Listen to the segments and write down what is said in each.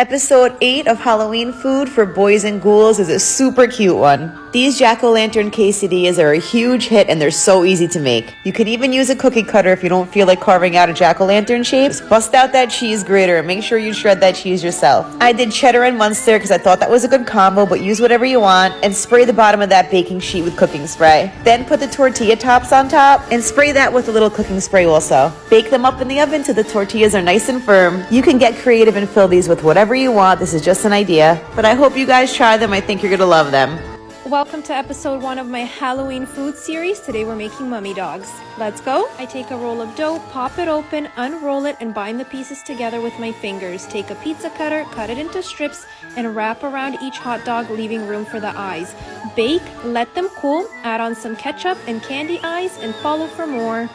Episode 8 of Halloween Food for Boys and Ghouls is a super cute one. These jack-o'-lantern quesadillas are a huge hit and they're so easy to make. You could even use a cookie cutter if you don't feel like carving out a jack-o'-lantern shape. Just bust out that cheese grater and make sure you shred that cheese yourself. I did cheddar and Munster because I thought that was a good combo, but use whatever you want and spray the bottom of that baking sheet with cooking spray. Then put the tortilla tops on top and spray that with a little cooking spray also. Bake them up in the oven till the tortillas are nice and firm. You can get creative and fill these with whatever you want. This is just an idea, but I hope you guys try them. I think you're gonna love them. Welcome to episode 1 of my Halloween food series. Today we're making mummy dogs. Let's go. I take a roll of dough, pop it open, unroll it, and bind the pieces together with my fingers. Take a pizza cutter, cut it into strips, and wrap around each hot dog, leaving room for the eyes. Bake, let them cool, add on some ketchup and candy eyes, and follow for more.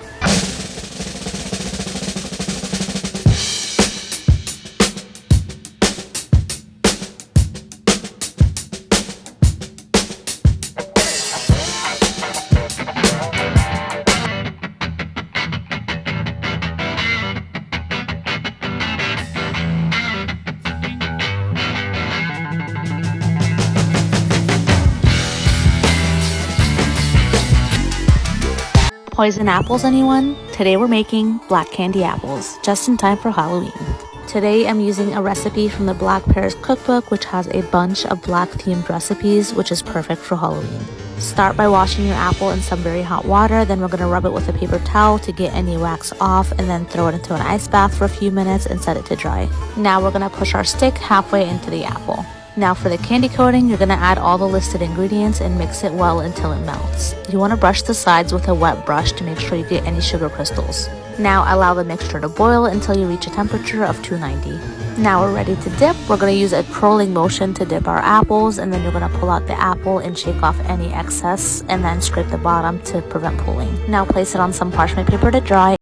Poison apples, anyone? Today we're making black candy apples, just in time for Halloween. Today I'm using a recipe from the Black Pears cookbook, which has a bunch of black themed recipes, which is perfect for Halloween. Start by washing your apple in some very hot water, then we're going to rub it with a paper towel to get any wax off, and then throw it into an ice bath for a few minutes and set it to dry. Now we're going to push our stick halfway into the apple. Now for the candy coating, you're going to add all the listed ingredients and mix it well until it melts. You want to brush the sides with a wet brush to make sure you get any sugar crystals. Now allow the mixture to boil until you reach a temperature of 290. Now we're ready to dip. We're going to use a twirling motion to dip our apples, and then you're going to pull out the apple and shake off any excess and then scrape the bottom to prevent pooling. Now place it on some parchment paper to dry.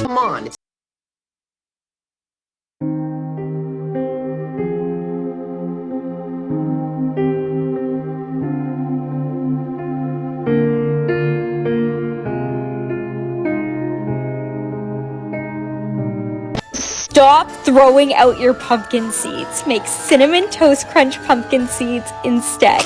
Come on. Stop throwing out your pumpkin seeds. Make Cinnamon Toast Crunch pumpkin seeds instead.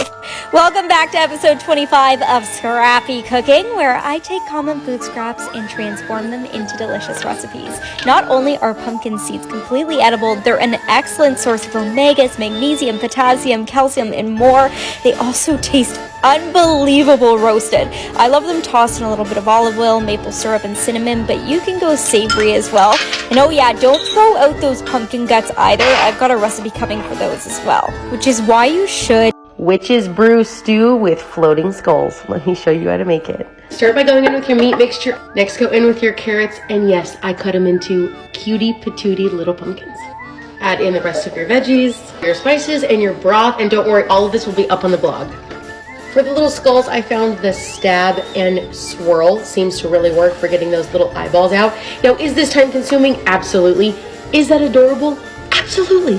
Welcome back to episode 25 of Scrappy Cooking, where I take common food scraps and transform them into delicious recipes. Not only are pumpkin seeds completely edible, they're an excellent source of omegas, magnesium, potassium, calcium, and more. They also taste unbelievable roasted. I love them tossed in a little bit of olive oil, maple syrup, and cinnamon, but you can go savory as well. And oh yeah, don't throw out those pumpkin guts either. I've got a recipe coming for those as well, which is why you should. Witch's brew stew with floating skulls. Let me show you how to make it. Start by going in with your meat mixture. Next, go in with your carrots. And yes, I cut them into cutie patootie little pumpkins. Add in the rest of your veggies, your spices, and your broth. And don't worry, all of this will be up on the blog. For the little skulls, I found the stab and swirl seems to really work for getting those little eyeballs out. Now, is this time consuming? Absolutely. Is that adorable? Absolutely.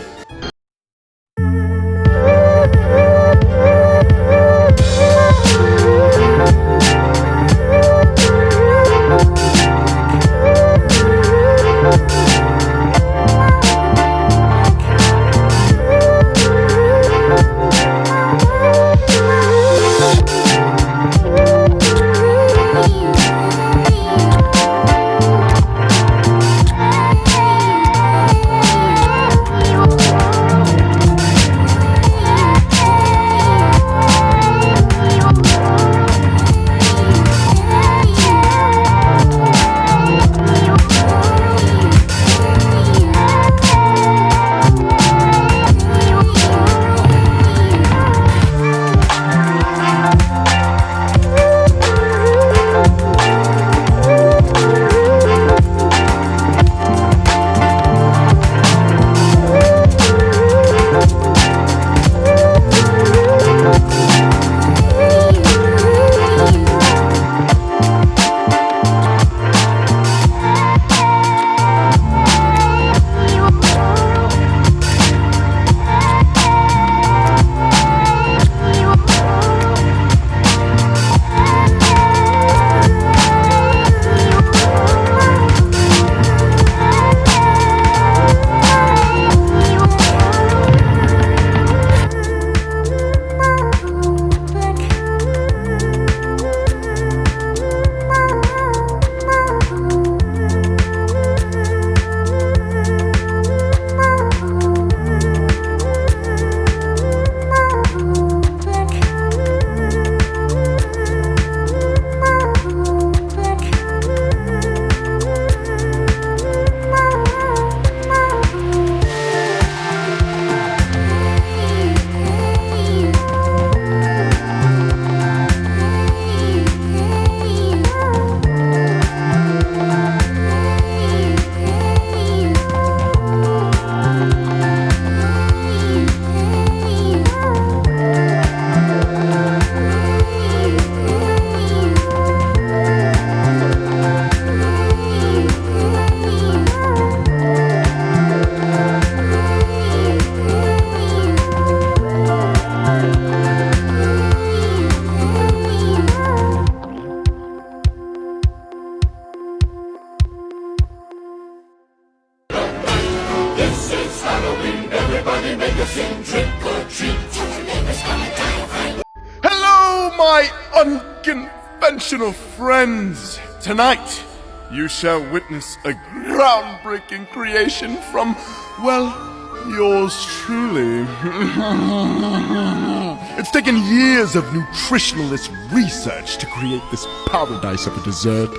Hello, my unconventional friends! Tonight, you shall witness a groundbreaking creation from, well, yours truly. It's taken years of nutritionalist research to create this paradise of a dessert.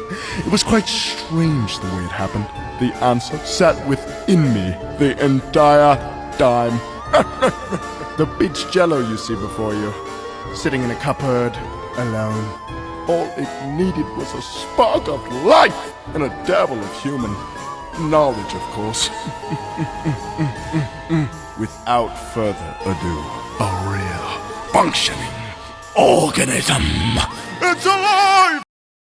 It was quite strange the way it happened. The answer sat within me the entire time. The beach jello you see before you, sitting in a cupboard, alone. All it needed was a spark of life and a dabble of human knowledge, of course. Without further ado, a real functioning organism. It's alive!